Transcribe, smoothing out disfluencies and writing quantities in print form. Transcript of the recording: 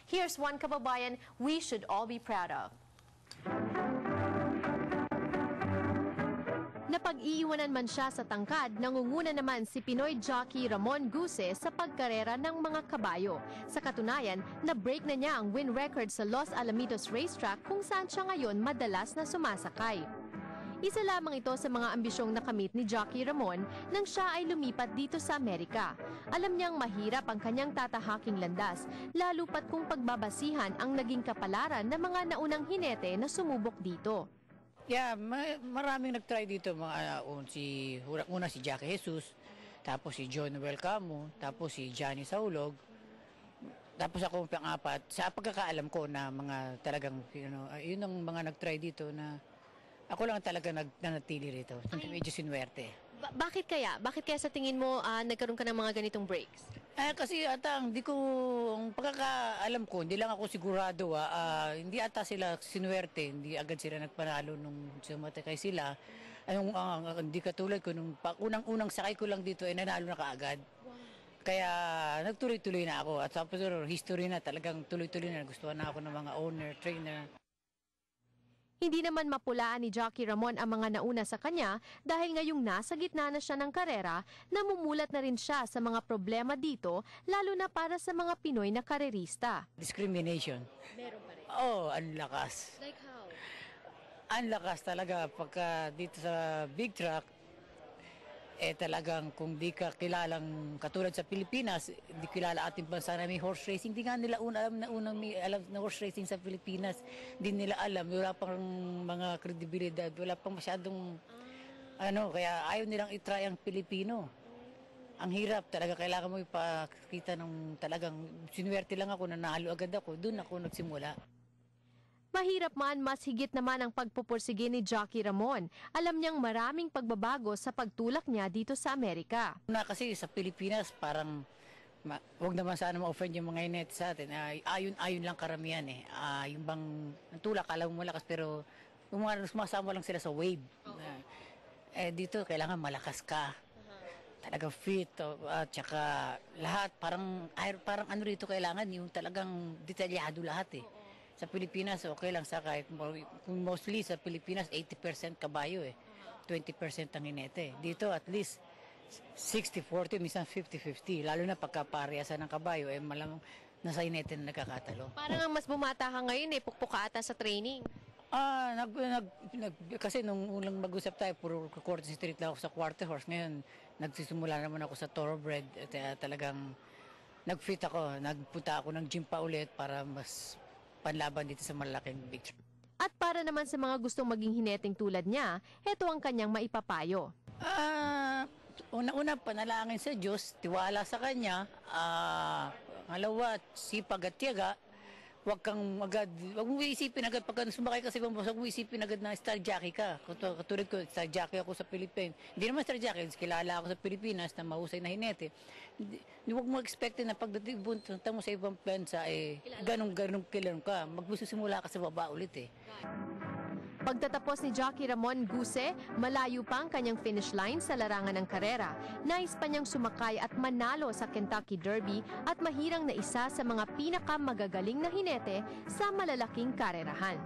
Here's one kababayan we should all be proud of. Napag-iiwanan man siya sa tangkad, nangunguna naman si Pinoy jockey Ramon Guse sa pagkarera ng mga kabayo. Sa katunayan, na-break na niya ang win record sa Los Alamitos Racetrack kung saan siya ngayon madalas na sumasakay. Isa lamang ito sa mga ambisyong nakamit ni Jockey Ramon nang siya ay lumipat dito sa Amerika. Alam niyang mahirap ang kanyang tatahaking landas, lalo pat kung pagbabasihan ang naging kapalaran ng mga naunang hinete na sumubok dito. Yeah, maraming nag-try dito una si Jackie Jesus, tapos si John Noel Camo, tapos si Johnny Saulog, tapos ako pang-apat. Sa pagkakaalam ko na mga talagang yun ang mga nag-try dito na ako lang talaga nanatili rito. Medyo sinuwerte. Bakit kaya? Bakit kaya sa tingin mo nagkaroon ka ng mga ganitong breaks? Kasi ang pagkakaalam ko, hindi lang ako sigurado, hindi ata sila sinuwerte, hindi agad sila nagpanalo nung sumatakay sila. Hindi katulad ko, nung unang sakay ko lang dito, nanalo na kaagad. Kaya nagtuloy-tuloy na ako. At tapos history na, talagang tuloy-tuloy na. Gustuhan na ako ng mga owner, trainer. Hindi naman mapulaan ni Jockey Ramon ang mga nauna sa kanya dahil ngayong nasa gitna na siya ng karera, namumulat na rin siya sa mga problema dito, lalo na para sa mga Pinoy na karerista. Discrimination. Meron pa rin? Ang lakas. Like how? Ang lakas talaga pagka dito sa big track, talagang kung di ka kilalang katulad sa Pilipinas, di kilala ating bansa na may horse racing. Di nga nila alam may alam na horse racing sa Pilipinas. Di nila alam, wala pang mga kredibilidad, wala pang masyadong kaya ayaw nilang itry ang Pilipino. Ang hirap talaga, kailangan mo ipakita ng talagang sinuwerte lang ako, nanalo agad ako, doon ako nagsimula. Mahirap man, mas higit naman ang pagpupursige ni Jockey Ramon. Alam niyang maraming pagbabago sa pagtulak niya dito sa Amerika. Kasi sa Pilipinas, parang huwag naman sana ma-offend yung mga inet sa atin. Ayon lang karamihan eh. Yung bang tulak, alam mo malakas, pero sumasama lang sila sa wave. Dito, kailangan malakas ka. Talaga fit, at saka lahat, parang rito kailangan, yung talagang detalyado lahat eh. Sa Pilipinas, okay lang sa kahit mostly sa Pilipinas, 80% kabayo eh. 20% ang hinete. Dito at least 60-40, minsan 50-50. Lalo na pagkaparehasan ng kabayo, malamang nasa hinete na nagkakatalo. Parang ang mas bumata ka ngayon pukpuk ka ata sa training. Kasi nung unang mag-usap tayo, puro quarter street lang ako sa quarter horse. Ngayon, nagsisimula naman ako sa thoroughbred. Talagang nag-fit ako. Nagpunta ako ng gym pa ulit para mas panlaban dito sa malaking big track. At para naman sa mga gustong maging hineting tulad niya, heto ang kanyang maipapayo. Una-una, panalangin sa Diyos, tiwala sa Kanya, ngalawa, sipag at tiyaga. Huwag mong isipin agad pagka sumakay kasi huwag mong isipin agad na star jockey ka. Katulad ko, star jockey ako sa Philippines. Hindi naman star jockey, kilala ako sa Pilipinas na mahusay na hinete. Huwag mo expect na pagdating punta mo sa ibang bansa, ganun kilang ka. Magsisimula ka sa baba ulit eh. Pagtatapos ni Jockey Ramon Guse, malayo pa ang kanyang finish line sa larangan ng karera. Nais pa niyang sumakay at manalo sa Kentucky Derby at mahirang na isa sa mga pinakamagagaling na hinete sa malalaking karerahan.